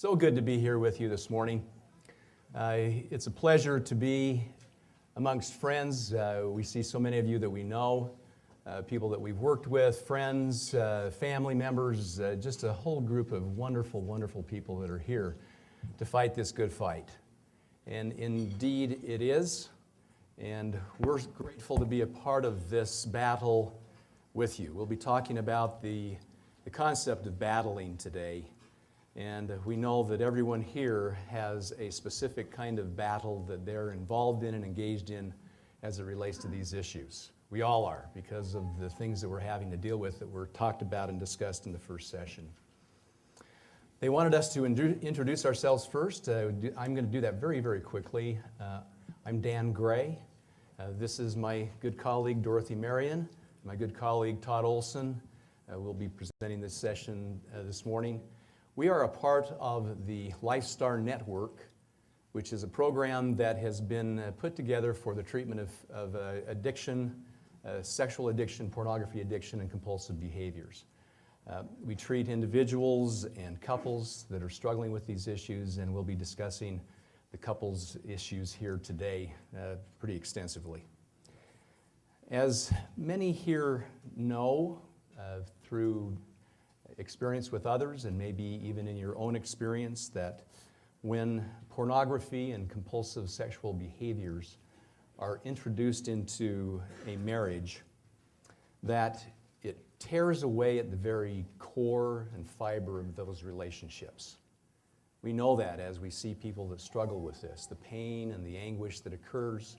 So good to be here with you this morning. It's a pleasure to be amongst friends. We see so many of you that we know, people that we've worked with, friends, family members, just a whole group of wonderful, wonderful people that are here to fight this good fight. And indeed it is, and we're grateful to be a part of this battle with you. We'll be talking about the concept of battling today. And we know that everyone here has a specific kind of battle that they're involved in and engaged in as it relates to these issues. We all are, because of the things that we're having to deal with that were talked about and discussed in the first session. They wanted us to introduce ourselves first. I'm going to do that very, very quickly. I'm Dan Gray. This is my good colleague, Dorothy Maryon. My good colleague, Todd Olsen, will be presenting this session this morning. We are a part of the LifeStar Network, which is a program that has been put together for the treatment of addiction, sexual addiction, pornography addiction, and compulsive behaviors. We treat individuals and couples that are struggling with these issues, and we'll be discussing the couples issues here today pretty extensively. As many here know through experience with others, and maybe even in your own experience, that when pornography and compulsive sexual behaviors are introduced into a marriage, that it tears away at the very core and fiber of those relationships. We know that as we see people that struggle with this, the pain and the anguish that occurs,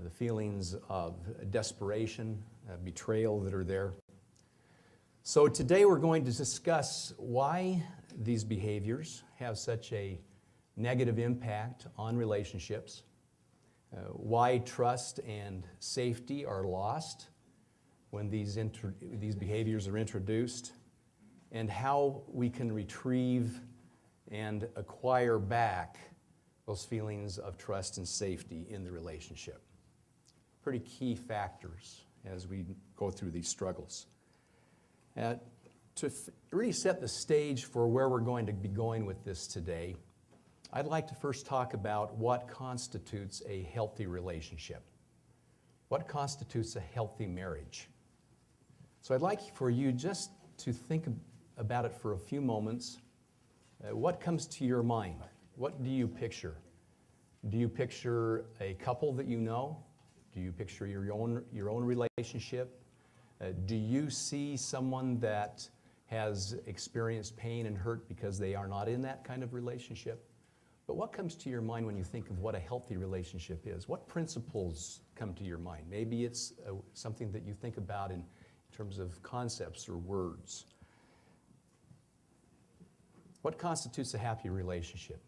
the feelings of desperation, betrayal that are there. So today we're going to discuss why these behaviors have such a negative impact on relationships, why trust and safety are lost when these behaviors are introduced, and how we can retrieve and acquire back those feelings of trust and safety in the relationship. Pretty key factors as we go through these struggles. To really set the stage for where we're going to be going with this today, I'd like to first talk about what constitutes a healthy relationship. What constitutes a healthy marriage? So I'd like for you just to think about it for a few moments. What comes to your mind? What do you picture? Do you picture a couple that you know? Do you picture your own relationship? Do you see someone that has experienced pain and hurt because they are not in that kind of relationship? But what comes to your mind when you think of what a healthy relationship is? What principles come to your mind? Maybe it's something that you think about in terms of concepts or words. What constitutes a happy relationship?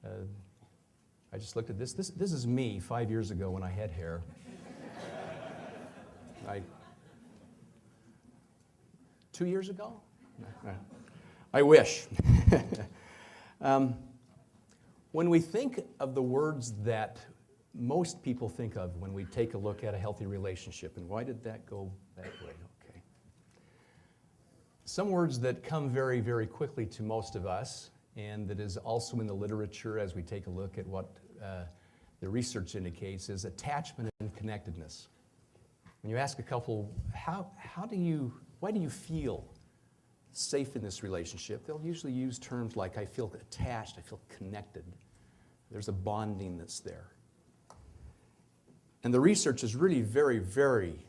I just looked at this. This is me 5 years ago when I had hair. 2 years ago? I wish. When we think of the words that most people think of when we take a look at a healthy relationship, and why did that go that way? Okay. Some words that come very, very quickly to most of us, and that is also in the literature as we take a look at what the research indicates, is attachment and connectedness. When you ask a couple, why do you feel safe in this relationship? They'll usually use terms like, I feel attached, I feel connected. There's a bonding that's there. And the research is really very, very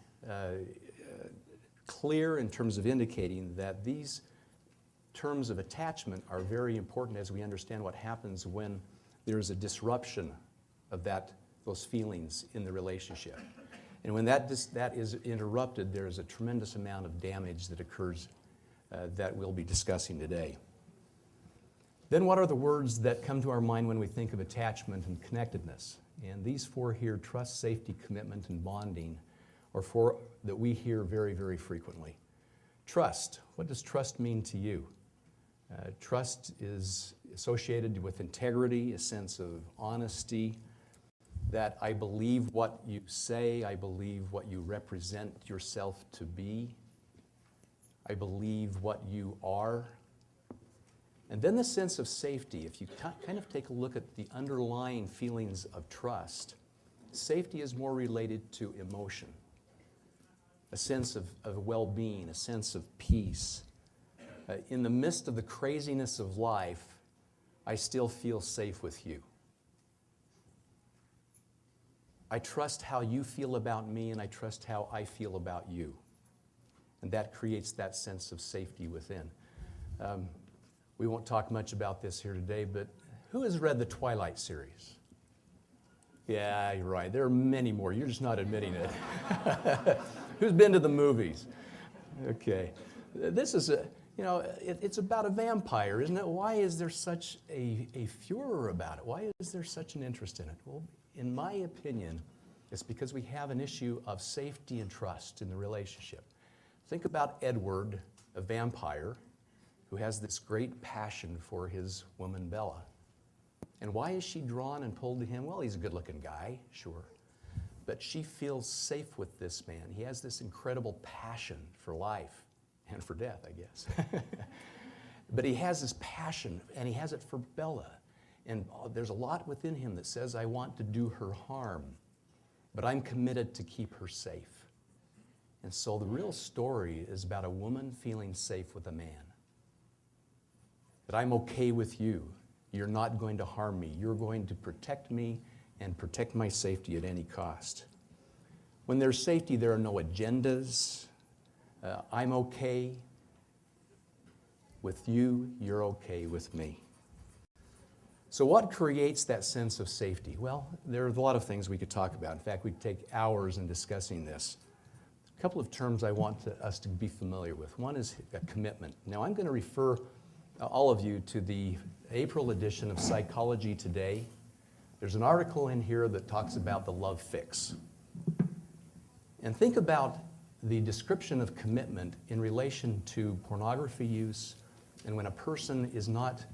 clear in terms of indicating that these terms of attachment are very important as we understand what happens when there's a disruption of those feelings in the relationship. And when that is interrupted, there is a tremendous amount of damage that occurs that we'll be discussing today. Then what are the words that come to our mind when we think of attachment and connectedness? And these four here, trust, safety, commitment, and bonding, are four that we hear very, very frequently. Trust. What does trust mean to you? Trust is associated with integrity, a sense of honesty, that I believe what you say, I believe what you represent yourself to be, I believe what you are. And then the sense of safety, if you kind of take a look at the underlying feelings of trust, safety is more related to emotion, a sense of well-being, a sense of peace. In the midst of the craziness of life, I still feel safe with you. I trust how you feel about me, and I trust how I feel about you. And that creates that sense of safety within. We won't talk much about this here today, but who has read the Twilight series? Yeah, you're right. There are many more. You're just not admitting it. Who's been to the movies? Okay. This is it's about a vampire, isn't it? Why is there such a furor about it? Why is there such an interest in it? Well, in my opinion, it's because we have an issue of safety and trust in the relationship. Think about Edward, a vampire, who has this great passion for his woman Bella. And why is she drawn and pulled to him? Well, he's a good-looking guy, sure. But she feels safe with this man. He has this incredible passion for life and for death, I guess. But he has this passion, and he has it for Bella. And there's a lot within him that says, I want to do her harm, but I'm committed to keep her safe. And so the real story is about a woman feeling safe with a man. That I'm okay with you. You're not going to harm me. You're going to protect me and protect my safety at any cost. When there's safety, there are no agendas. I'm okay with you. You're okay with me. So what creates that sense of safety? Well, there are a lot of things we could talk about. In fact, we could take hours in discussing this. A couple of terms I want us to be familiar with. One is a commitment. Now, I'm going to refer all of you to the April edition of Psychology Today. There's an article in here that talks about the love fix. And think about the description of commitment in relation to pornography use and when a person is not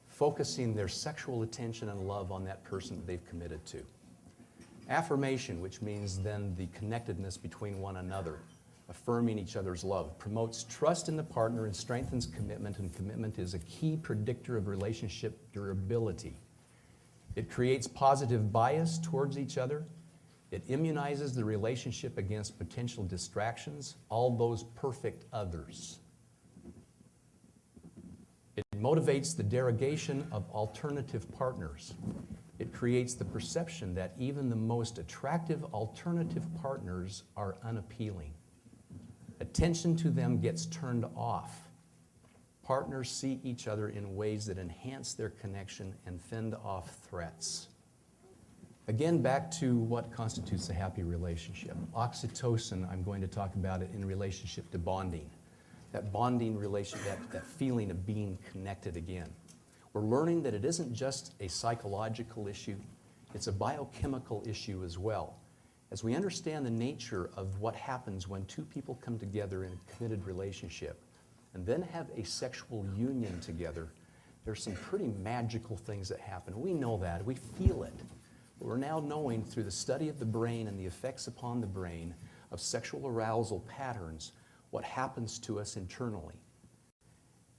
focusing their sexual attention and love on that person that they've committed to. Affirmation, which means then the connectedness between one another, affirming each other's love, promotes trust in the partner and strengthens commitment, and commitment is a key predictor of relationship durability. It creates positive bias towards each other. It immunizes the relationship against potential distractions, all those perfect others. It motivates the derogation of alternative partners. It creates the perception that even the most attractive alternative partners are unappealing. Attention to them gets turned off. Partners see each other in ways that enhance their connection and fend off threats. Again, back to what constitutes a happy relationship. Oxytocin, I'm going to talk about it in relationship to bonding. That bonding relationship, that feeling of being connected again. We're learning that it isn't just a psychological issue, it's a biochemical issue as well. As we understand the nature of what happens when two people come together in a committed relationship and then have a sexual union together, there's some pretty magical things that happen. We know that, we feel it. But we're now knowing through the study of the brain and the effects upon the brain of sexual arousal patterns what happens to us internally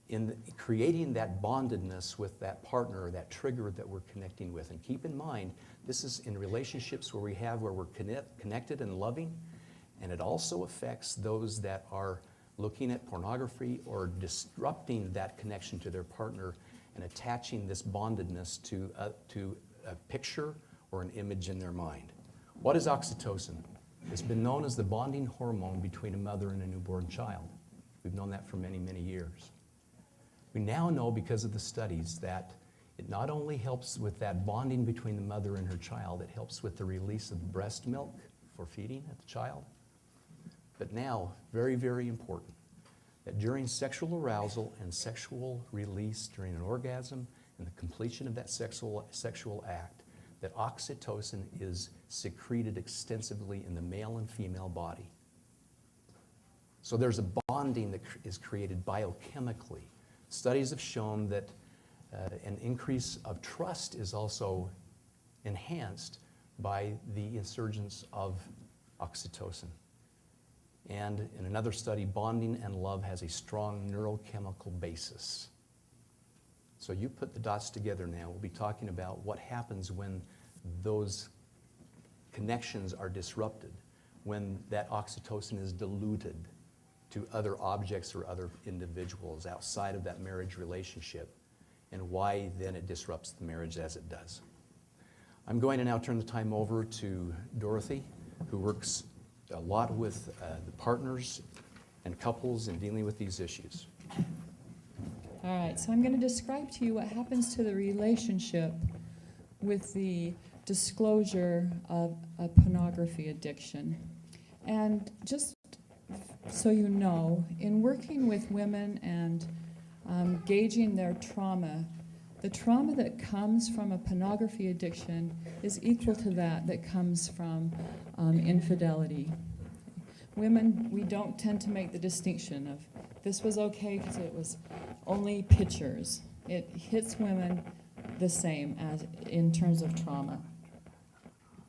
in creating that bondedness with that partner or that trigger that we're connecting with. And keep in mind, this is in relationships where we're connected and loving, and it also affects those that are looking at pornography or disrupting that connection to their partner and attaching this bondedness to a picture or an image in their mind. What is oxytocin? It's been known as the bonding hormone between a mother and a newborn child. We've known that for many, many years. We now know because of the studies that it not only helps with that bonding between the mother and her child, it helps with the release of breast milk for feeding at the child. But now, very, very important, that during sexual arousal and sexual release during an orgasm and the completion of that sexual act, that oxytocin is secreted extensively in the male and female body. So there's a bonding that is created biochemically. Studies have shown that an increase of trust is also enhanced by the insurgence of oxytocin. And in another study, bonding and love has a strong neurochemical basis. So you put the dots together now. We'll be talking about what happens when those connections are disrupted, when that oxytocin is diluted to other objects or other individuals outside of that marriage relationship, and why then it disrupts the marriage as it does. I'm going to now turn the time over to Dorothy, who works a lot with the partners and couples in dealing with these issues. All right, so I'm going to describe to you what happens to the relationship with the disclosure of a pornography addiction. And just so you know, in working with women and gauging their trauma, the trauma that comes from a pornography addiction is equal to that comes from infidelity. Women, we don't tend to make the distinction of this was okay because it was only pictures. It hits women the same as in terms of trauma.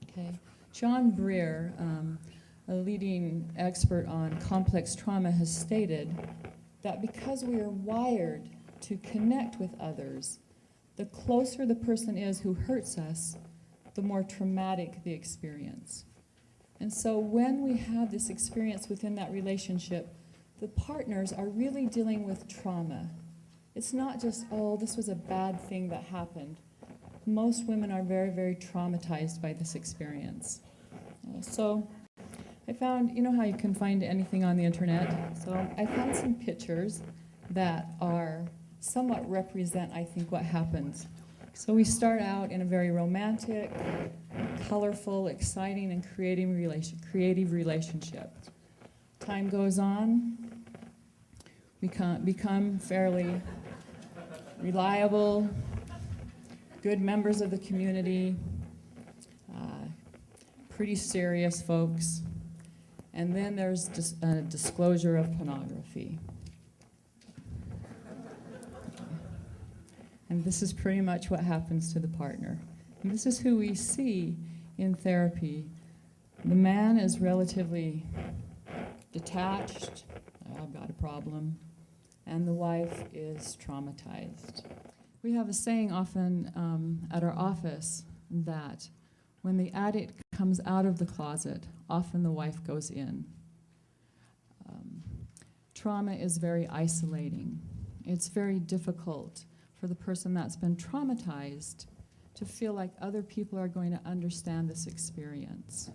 Okay, John Breer, a leading expert on complex trauma, has stated that because we are wired to connect with others, the closer the person is who hurts us, the more traumatic the experience. And so when we have this experience within that relationship, the partners are really dealing with trauma. It's not just, oh, this was a bad thing that happened. Most women are very, very traumatized by this experience. So I found, you know how you can find anything on the internet? So I found some pictures that are somewhat represent, I think, what happens. So we start out in a very romantic, colorful, exciting, and creative relationship. Time goes on, we become fairly reliable, good members of the community, pretty serious folks, and then there's just a disclosure of pornography. And this is pretty much what happens to the partner. And this is who we see in therapy. The man is relatively detached, I've got a problem, and the wife is traumatized. We have a saying often at our office that when the addict comes out of the closet, often the wife goes in. Trauma is very isolating. It's very difficult for the person that's been traumatized to feel like other people are going to understand this experience.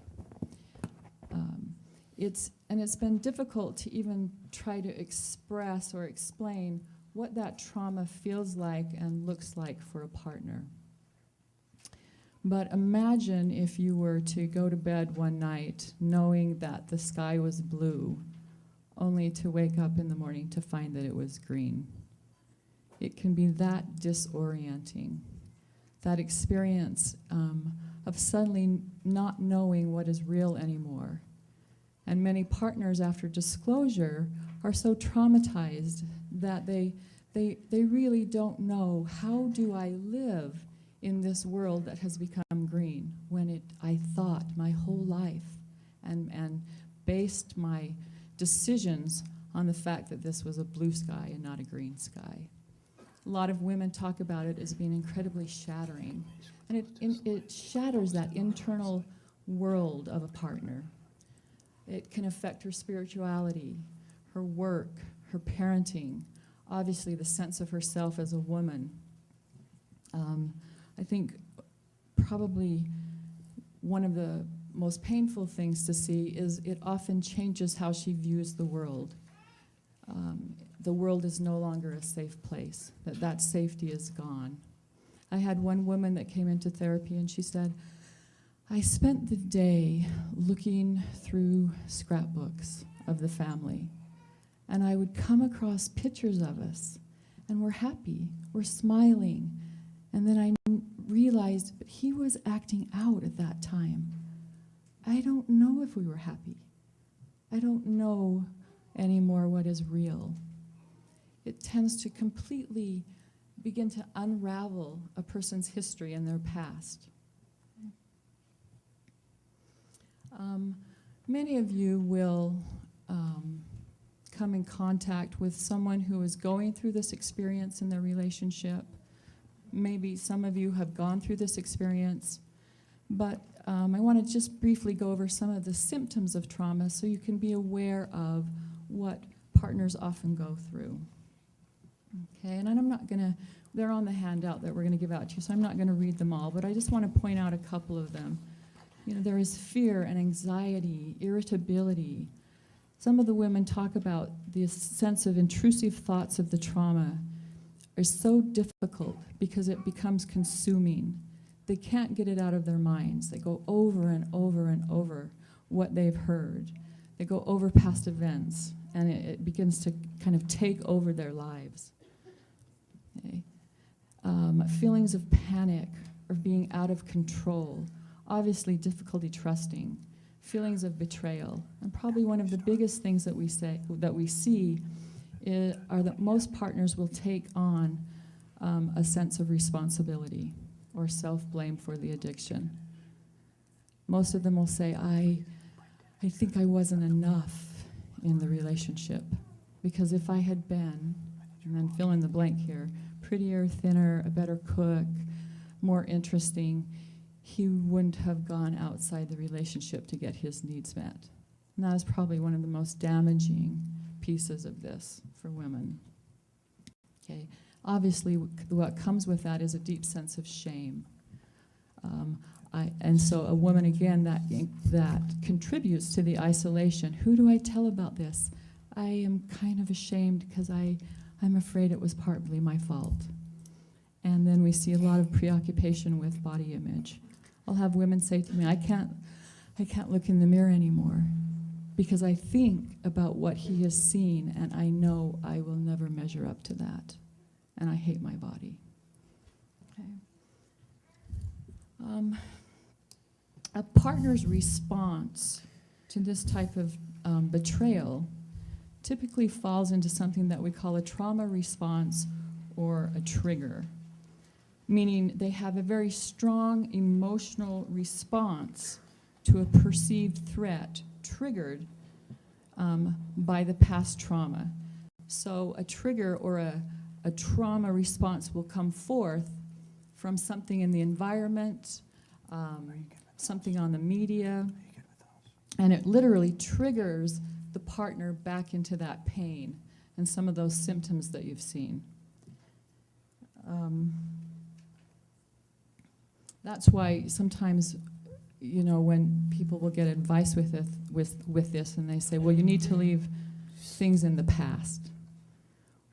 It's been difficult to even try to express or explain what that trauma feels like and looks like for a partner. But imagine if you were to go to bed one night knowing that the sky was blue, only to wake up in the morning to find that it was green. It can be that disorienting, that experience of suddenly not knowing what is real anymore. And many partners after disclosure are so traumatized that they really don't know, how do I live in this world that has become green when I thought my whole life and based my decisions on the fact that this was a blue sky and not a green sky. A lot of women talk about it as being incredibly shattering. And it shatters that internal world of a partner. It can affect her spirituality, her work, her parenting, obviously the sense of herself as a woman. I think probably one of the most painful things to see is it often changes how she views the world. The world is no longer a safe place, that safety is gone. I had one woman that came into therapy and she said, I spent the day looking through scrapbooks of the family, and I would come across pictures of us, and we're happy, we're smiling, and then I realized he was acting out at that time. I don't know if we were happy. I don't know anymore what is real. It tends to completely begin to unravel a person's history and their past. Many of you will come in contact with someone who is going through this experience in their relationship. maybe some of you have gone through this experience, but I want to just briefly go over some of the symptoms of trauma so you can be aware of what partners often go through. Okay, and I'm not going to, they're on the handout that we're going to give out to you, so I'm not going to read them all, but I just want to point out a couple of them. You know, there is fear and anxiety, irritability. Some of the women talk about this sense of intrusive thoughts of the trauma are so difficult because it becomes consuming. They can't get it out of their minds. They go over and over and over what they've heard. They go over past events, and it begins to kind of take over their lives. Okay. Feelings of panic or being out of control. Obviously, difficulty trusting. Feelings of betrayal. And probably one of the biggest things that we see are that most partners will take on a sense of responsibility or self-blame for the addiction. Most of them will say, I think I wasn't enough in the relationship, because if I had been, and then fill in the blank here, prettier, thinner, a better cook, more interesting, he wouldn't have gone outside the relationship to get his needs met. And that is probably one of the most damaging pieces of this for women. Okay. Obviously, what comes with that is a deep sense of shame. And so a woman, again, that contributes to the isolation. Who do I tell about this? I am kind of ashamed because I'm afraid it was partly my fault. And then we see a lot of preoccupation with body image. I'll have women say to me, I can't look in the mirror anymore because I think about what he has seen and I know I will never measure up to that. And I hate my body. Okay. A partner's response to this type of betrayal typically falls into something that we call a trauma response or a trigger, meaning they have a very strong emotional response to a perceived threat triggered by the past trauma. So a trigger or a trauma response will come forth from something in the environment, something on the media, and it literally triggers the partner back into that pain and some of those symptoms that you've seen. That's why sometimes, you know, when people will get advice with this and they say, well, you need to leave things in the past.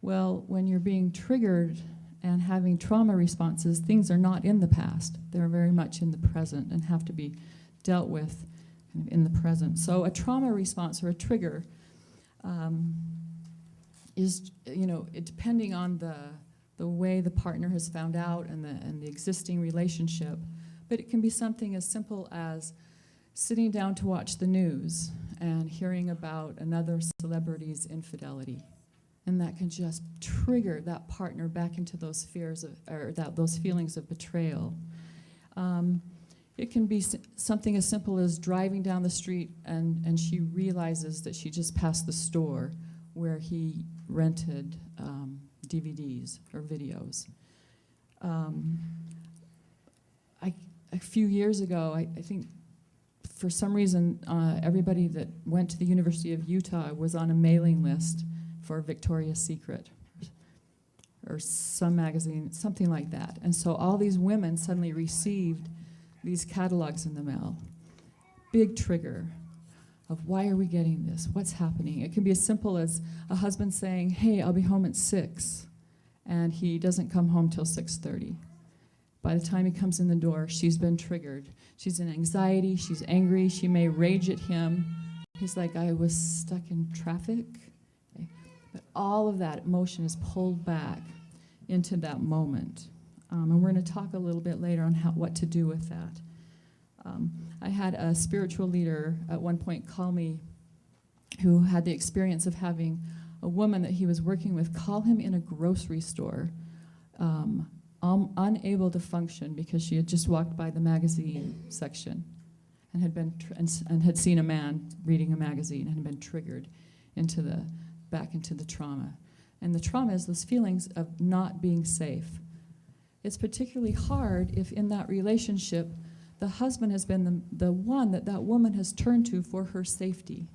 Well, when you're being triggered and having trauma responses, things are not in the past. They're very much in the present and have to be dealt with kind of in the present. So a trauma response or a trigger is, you know, depending on the way the partner has found out and the existing relationship, but it can be something as simple as sitting down to watch the news and hearing about another celebrity's infidelity. And that can just trigger that partner back into those fears those feelings of betrayal. It can be something as simple as driving down the street and she realizes that she just passed the store where he rented DVDs or videos. A few years ago, I think for some reason, everybody that went to the University of Utah was on a mailing list for Victoria's Secret or some magazine, something like that. And so all these women suddenly received these catalogs in the mail. Big trigger of why are we getting this? What's happening? It can be as simple as a husband saying, hey, I'll be home at 6, and he doesn't come home till 6:30. By the time he comes in the door, she's been triggered. She's in anxiety, she's angry, she may rage at him. He's like, I was stuck in traffic. Okay. But all of that emotion is pulled back into that moment. And we're going to talk a little bit later on what to do with that. I had a spiritual leader at one point call me who had the experience of having a woman that he was working with call him in a grocery store, unable to function because she had just walked by the magazine section and had seen a man reading a magazine and had been triggered back into the trauma. And the trauma is those feelings of not being safe. It's particularly hard if in that relationship the husband has been the one that woman has turned to for her safety.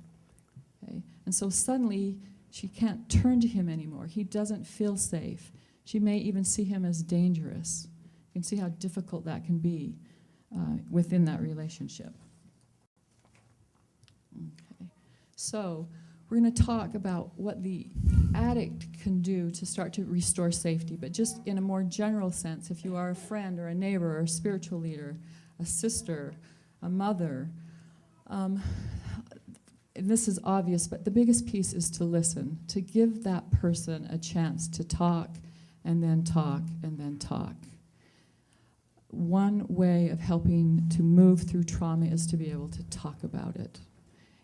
Okay? And so suddenly she can't turn to him anymore. He doesn't feel safe. She may even see him as dangerous. You can see how difficult that can be within that relationship. Okay. So we're going to talk about what the addict can do to start to restore safety, but just in a more general sense, if you are a friend or a neighbor or a spiritual leader, a sister, a mother, and this is obvious, but the biggest piece is to listen, to give that person a chance to talk and then talk and then talk. One way of helping to move through trauma is to be able to talk about it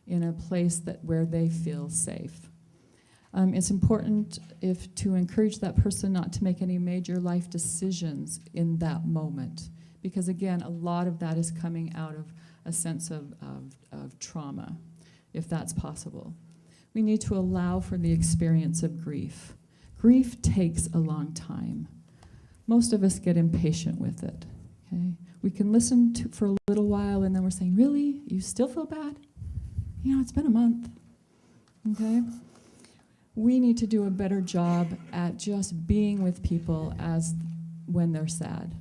in a place where they feel safe. It's important to encourage that person not to make any major life decisions in that moment, because again, a lot of that is coming out of a sense of trauma, if that's possible. We need to allow for the experience of grief. Grief takes a long time. Most of us get impatient with it. Okay? We can listen for a little while and then we're saying, really? You still feel bad? It's been a month. Okay? We need to do a better job at just being with people as when they're sad.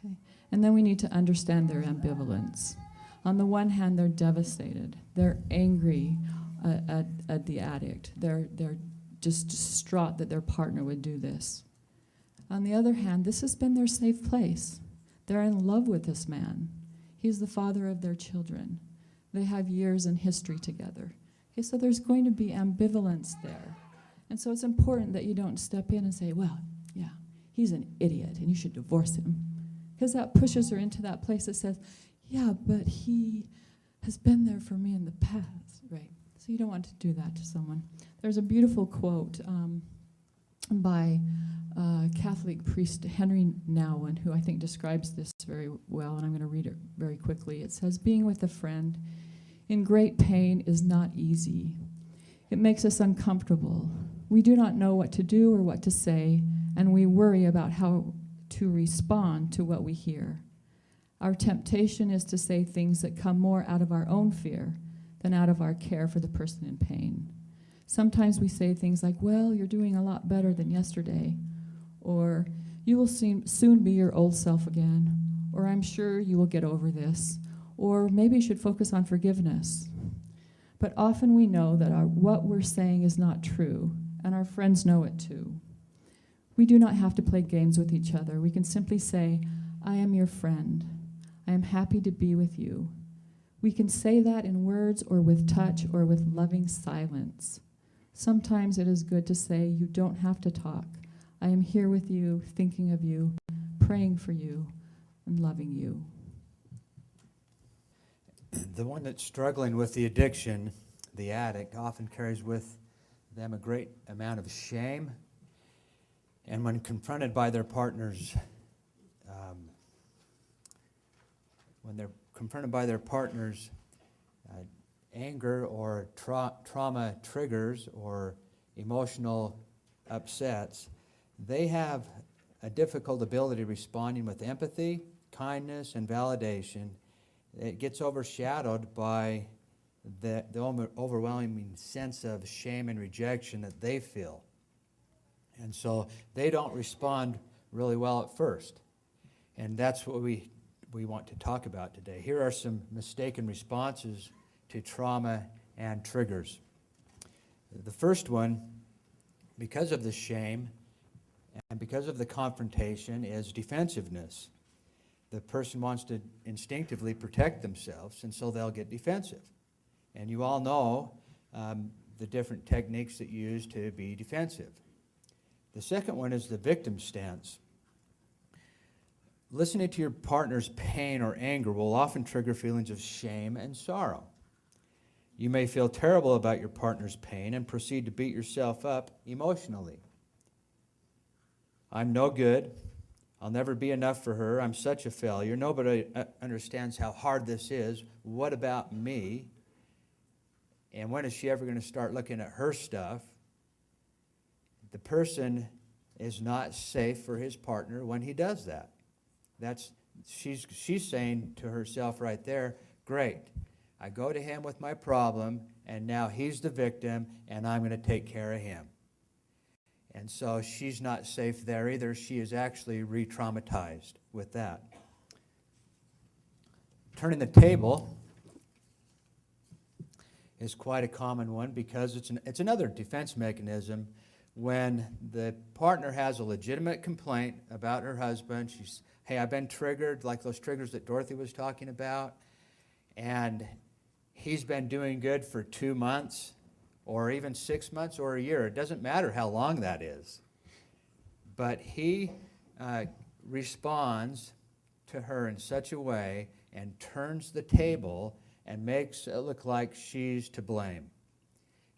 Okay? And then we need to understand their ambivalence. On the one hand, they're devastated. They're angry at the addict. They're just distraught that their partner would do this. On the other hand, this has been their safe place. They're in love with this man. He's the father of their children. They have years in history together. Okay, so there's going to be ambivalence there. And so it's important that you don't step in and say, well, yeah, he's an idiot and you should divorce him. Because that pushes her into that place that says, yeah, but he has been there for me in the past, right? So you don't want to do that to someone. There's a beautiful quote by Catholic priest Henry Nouwen, who I think describes this very well, and I'm going to read it very quickly. It says, being with a friend in great pain is not easy. It makes us uncomfortable. We do not know what to do or what to say, and we worry about how to respond to what we hear. Our temptation is to say things that come more out of our own fear than out of our care for the person in pain. Sometimes we say things like, well, you're doing a lot better than yesterday, or you will soon be your old self again, or I'm sure you will get over this, or maybe you should focus on forgiveness. But often we know that what we're saying is not true, and our friends know it too. We do not have to play games with each other. We can simply say, I am your friend. I am happy to be with you. We can say that in words or with touch or with loving silence. Sometimes it is good to say, you don't have to talk. I am here with you, thinking of you, praying for you, and loving you. The one that's struggling with the addiction, the addict, often carries with them a great amount of shame. And when confronted by their partners, anger or trauma triggers or emotional upsets, they have a difficult ability responding with empathy, kindness, and validation. It gets overshadowed by the overwhelming sense of shame and rejection that they feel. And so they don't respond really well at first. And that's what we want to talk about today. Here are some mistaken responses to trauma and triggers. The first one, because of the shame and because of the confrontation, is defensiveness. The person wants to instinctively protect themselves, and so they'll get defensive. And you all know the different techniques that you use to be defensive. The second one is the victim stance. Listening to your partner's pain or anger will often trigger feelings of shame and sorrow. You may feel terrible about your partner's pain and proceed to beat yourself up emotionally. I'm no good. I'll never be enough for her. I'm such a failure. Nobody understands how hard this is. What about me? And when is she ever going to start looking at her stuff? The person is not safe for his partner when he does that. She's saying to herself right there, great, I go to him with my problem, and now he's the victim, and I'm going to take care of him. And so she's not safe there either. She is actually re-traumatized with that. Turning the table is quite a common one because it's another defense mechanism. When the partner has a legitimate complaint about her husband, she's, hey, I've been triggered, like those triggers that Dorothy was talking about, and he's been doing good for 2 months or even 6 months or a year. It doesn't matter how long that is. But he responds to her in such a way and turns the table and makes it look like she's to blame.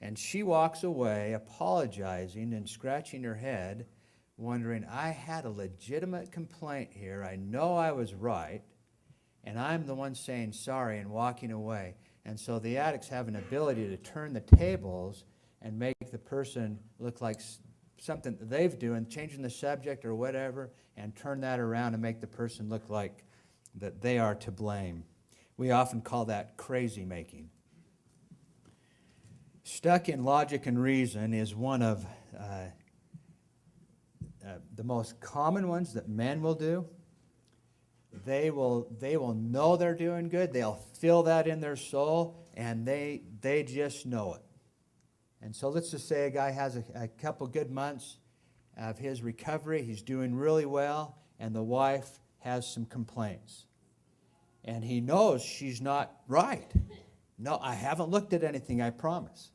And she walks away apologizing and scratching her head, wondering, I had a legitimate complaint here. I know I was right, and I'm the one saying sorry and walking away. And so the addicts have an ability to turn the tables and make the person look like something that they've done, changing the subject or whatever, and turn that around and make the person look like that they are to blame. We often call that crazy making. Stuck in logic and reason is one of the most common ones that men will do. They will know they're doing good. They'll feel that in their soul, and they just know it. And so let's just say a guy has a couple good months of his recovery. He's doing really well, and the wife has some complaints. And he knows she's not right. No, I haven't looked at anything, I promise.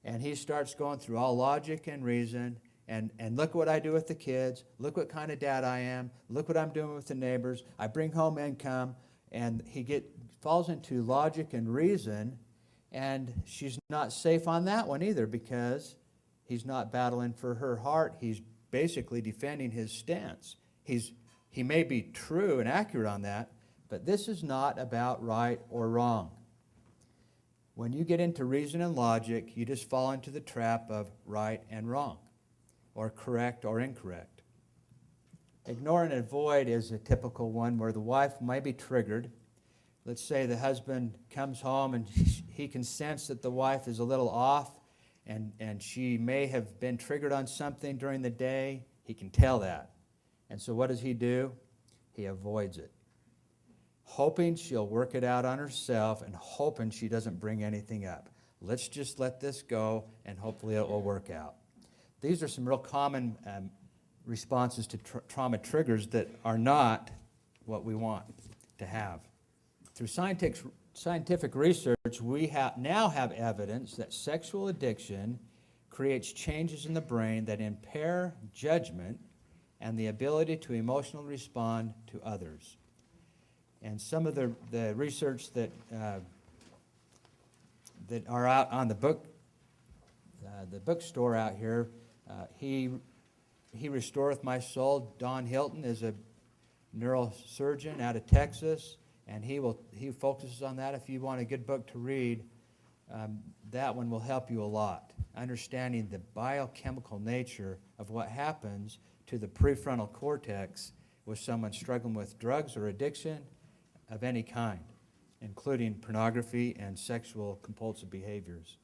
And he starts going through all logic and reason, and look what I do with the kids, look what kind of dad I am, look what I'm doing with the neighbors, I bring home income, and he falls into logic and reason, and she's not safe on that one either because he's not battling for her heart. He's basically defending his stance. He may be true and accurate on that, but this is not about right or wrong. When you get into reason and logic, you just fall into the trap of right and wrong, or correct or incorrect. Ignore and avoid is a typical one where the wife might be triggered. Let's say the husband comes home and he can sense that the wife is a little off, and she may have been triggered on something during the day. He can tell that. And so what does he do? He avoids it, hoping she'll work it out on herself and hoping she doesn't bring anything up. Let's just let this go, and hopefully it will work out. These are some real common responses to trauma triggers that are not what we want to have. Through scientific research, we now have evidence that sexual addiction creates changes in the brain that impair judgment and the ability to emotionally respond to others. And some of the research that are out on the bookstore out here, He Restoreth My Soul. Don Hilton is a neurosurgeon out of Texas, and he focuses on that. If you want a good book to read, that one will help you a lot. Understanding the biochemical nature of what happens to the prefrontal cortex with someone struggling with drugs or addiction of any kind, including pornography and sexual compulsive behaviors.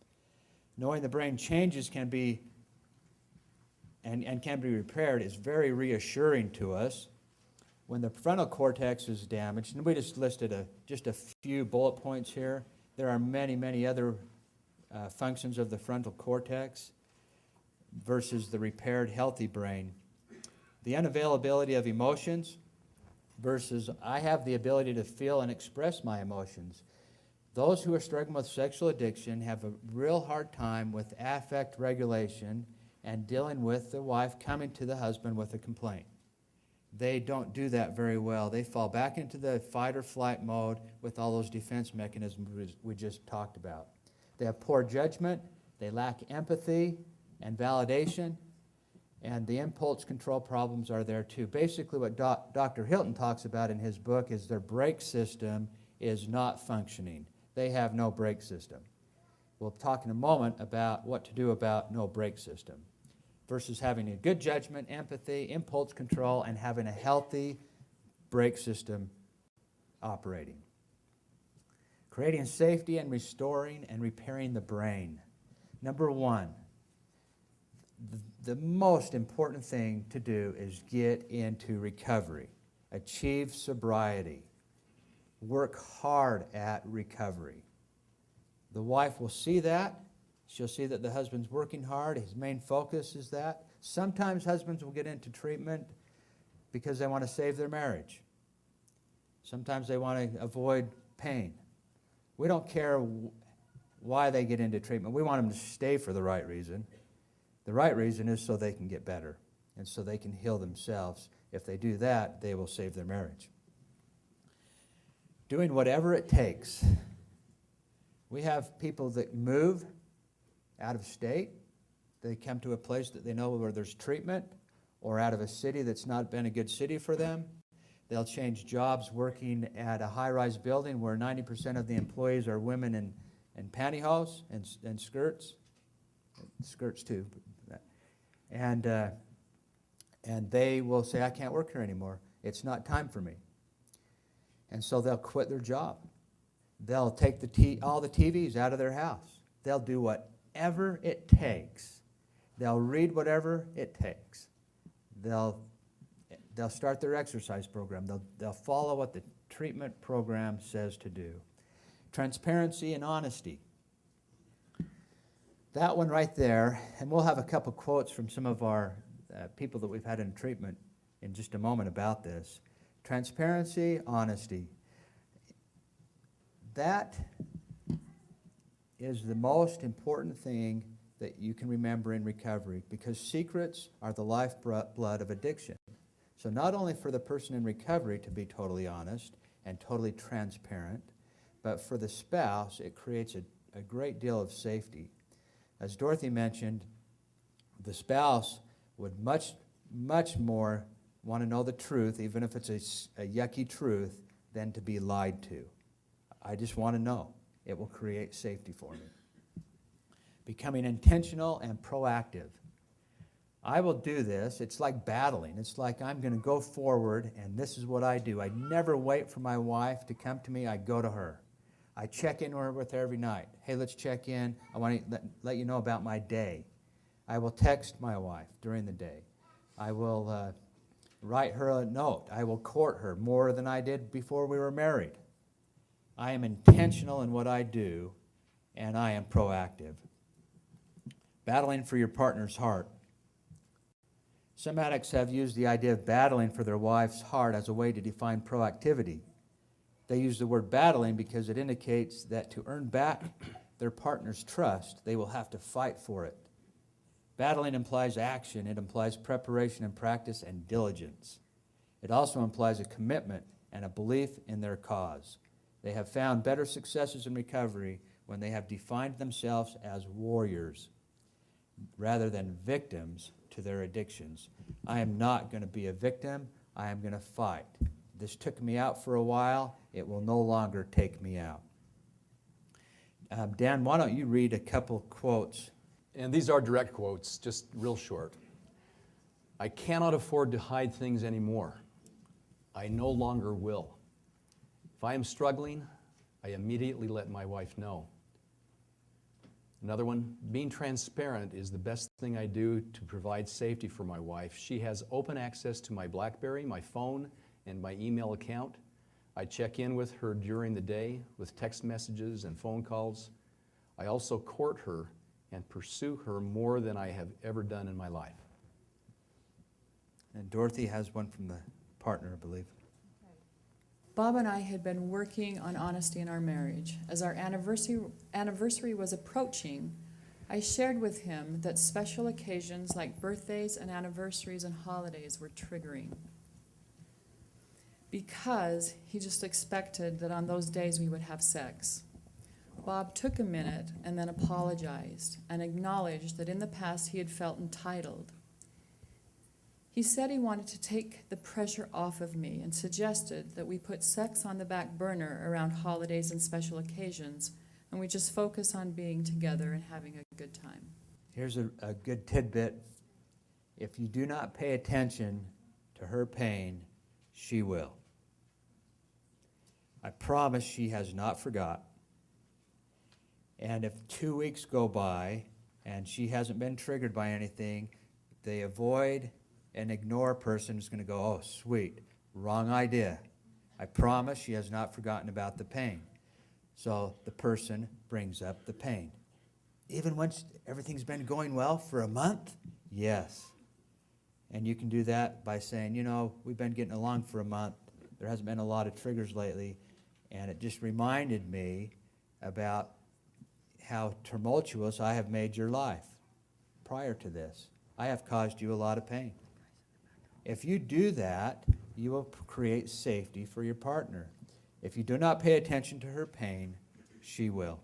Knowing the brain changes can be repaired is very reassuring to us. When the frontal cortex is damaged, and we just listed just a few bullet points here, there are many, many other functions of the frontal cortex versus the repaired, healthy brain. The unavailability of emotions versus I have the ability to feel and express my emotions. Those who are struggling with sexual addiction have a real hard time with affect regulation and dealing with the wife coming to the husband with a complaint. They don't do that very well. They fall back into the fight or flight mode with all those defense mechanisms we just talked about. They have poor judgment, they lack empathy and validation, and the impulse control problems are there too. Basically what Dr. Hilton talks about in his book is their brake system is not functioning. They have no brake system. We'll talk in a moment about what to do about no brake system. versus having a good judgment, empathy, impulse control, and having a healthy brake system operating. Creating safety and restoring and repairing the brain. Number one, the most important thing to do is get into recovery, achieve sobriety, work hard at recovery. The wife will see that. She'll see that the husband's working hard. His main focus is that. Sometimes husbands will get into treatment because they want to save their marriage. Sometimes they want to avoid pain. We don't care why they get into treatment. We want them to stay for the right reason. The right reason is so they can get better and so they can heal themselves. If they do that, they will save their marriage. Doing whatever it takes. We have people that move out of state. They come to a place that they know where there's treatment, or out of a city that's not been a good city for them. They'll change jobs working at a high-rise building where 90% of the employees are women in pantyhose and skirts. Skirts too. And they will say, I can't work here anymore. It's not time for me. And so they'll quit their job. They'll take all the TVs out of their house. They'll do whatever it takes. They'll read whatever it takes. They'll start their exercise program. They'll follow what the treatment program says to do. Transparency and honesty. That one right there, and we'll have a couple quotes from some of our people that we've had in treatment in just a moment about this. Transparency, honesty. That is the most important thing that you can remember in recovery, because secrets are the lifeblood of addiction. So not only for the person in recovery to be totally honest and totally transparent, but for the spouse, it creates a great deal of safety. As Dorothy mentioned, the spouse would much more want to know the truth, even if it's a yucky truth, than to be lied to. I just want to know. It will create safety for me. Becoming intentional and proactive. I will do this. It's like battling. It's like I'm going to go forward, and this is what I do. I never wait for my wife to come to me. I go to her. I check in with her every night. Hey, let's check in. I want to let you know about my day. I will text my wife during the day. I will write her a note. I will court her more than I did before we were married. I am intentional in what I do, and I am proactive. Battling for your partner's heart. Some addicts have used the idea of battling for their wife's heart as a way to define proactivity. They use the word battling because it indicates that to earn back their partner's trust, they will have to fight for it. Battling implies action. It implies preparation and practice and diligence. It also implies a commitment and a belief in their cause. They have found better successes in recovery when they have defined themselves as warriors rather than victims to their addictions. I am not going to be a victim. I am going to fight. This took me out for a while. It will no longer take me out. Dan, why don't you read a couple quotes? And these are direct quotes, just real short. I cannot afford to hide things anymore. I no longer will. If I am struggling, I immediately let my wife know. Another one, being transparent is the best thing I do to provide safety for my wife. She has open access to my BlackBerry, my phone, and my email account. I check in with her during the day with text messages and phone calls. I also court her and pursue her more than I have ever done in my life. And Dorothy has one from the partner, I believe. Bob and I had been working on honesty in our marriage. As our anniversary was approaching, I shared with him that special occasions like birthdays and anniversaries and holidays were triggering, because he just expected that on those days we would have sex. Bob took a minute and then apologized and acknowledged that in the past he had felt entitled. He said he wanted to take the pressure off of me and suggested that we put sex on the back burner around holidays and special occasions, and we just focus on being together and having a good time. Here's a good tidbit If you do not pay attention to her pain, she will. I promise she has not forgot. And if 2 weeks go by and she hasn't been triggered by anything, the avoid and ignore person is going to go, oh, sweet, wrong idea. I promise she has not forgotten about the pain. So the person brings up the pain. Even when everything's been going well for a month? Yes. And you can do that by saying, you know, we've been getting along for a month. There hasn't been a lot of triggers lately. And it just reminded me about how tumultuous I have made your life prior to this. I have caused you a lot of pain. If you do that, you will create safety for your partner. If you do not pay attention to her pain, she will.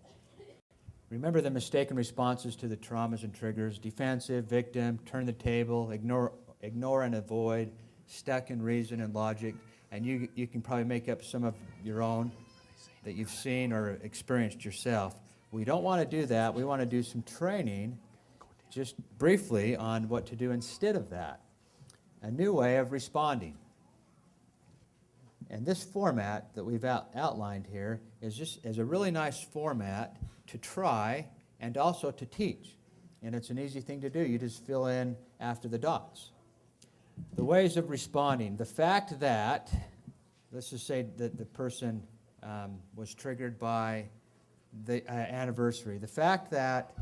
Remember the mistaken responses to the traumas and triggers: defensive, victim, turn the table, ignore and avoid, stuck in reason and logic. And you can probably make up some of your own that you've seen or experienced yourself. We don't want to do that. We want to do some training just briefly on what to do instead of that. A new way of responding. And this format that we've outlined here is a really nice format to try and also to teach. And it's an easy thing to do. You just fill in after the dots. The ways of responding. The fact that, let's just say that the person was triggered by the anniversary. The fact that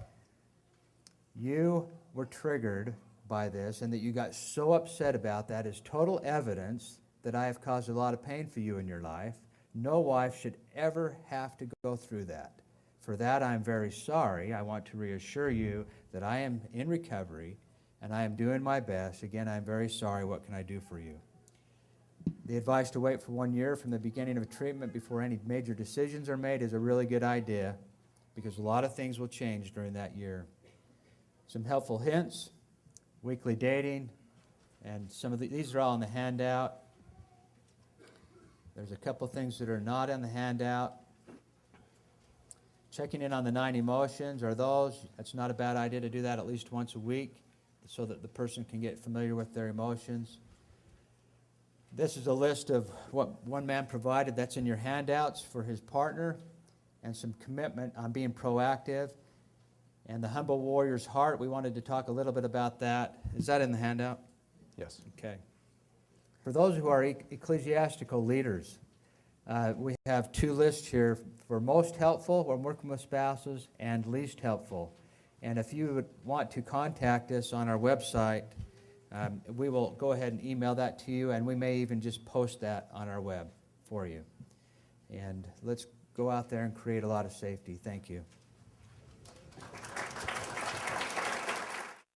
you were triggered by this and that you got so upset about that is total evidence that I have caused a lot of pain for you in your life. No wife should ever have to go through that. For that, I'm very sorry. I want to reassure you that I am in recovery and I am doing my best. Again, I'm very sorry. What can I do for you? The advice to wait for 1 year from the beginning of treatment before any major decisions are made is a really good idea, because a lot of things will change during that year. Some helpful hints: weekly dating, and some of these are all in the handout. There's a couple things that are not in the handout. Checking in on the 9 emotions. That's not a bad idea to do that at least once a week so that the person can get familiar with their emotions. This is a list of what one man provided. That's in your handouts for his partner, and some commitment on being proactive. And the humble warrior's heart, we wanted to talk a little bit about that. Is that in the handout? Yes. Okay. For those who are ecclesiastical leaders, we have 2 lists here for most helpful when working with spouses and least helpful. And if you would want to contact us on our website, we will go ahead and email that to you, and we may even just post that on our web for you. And let's go out there and create a lot of safety. Thank you.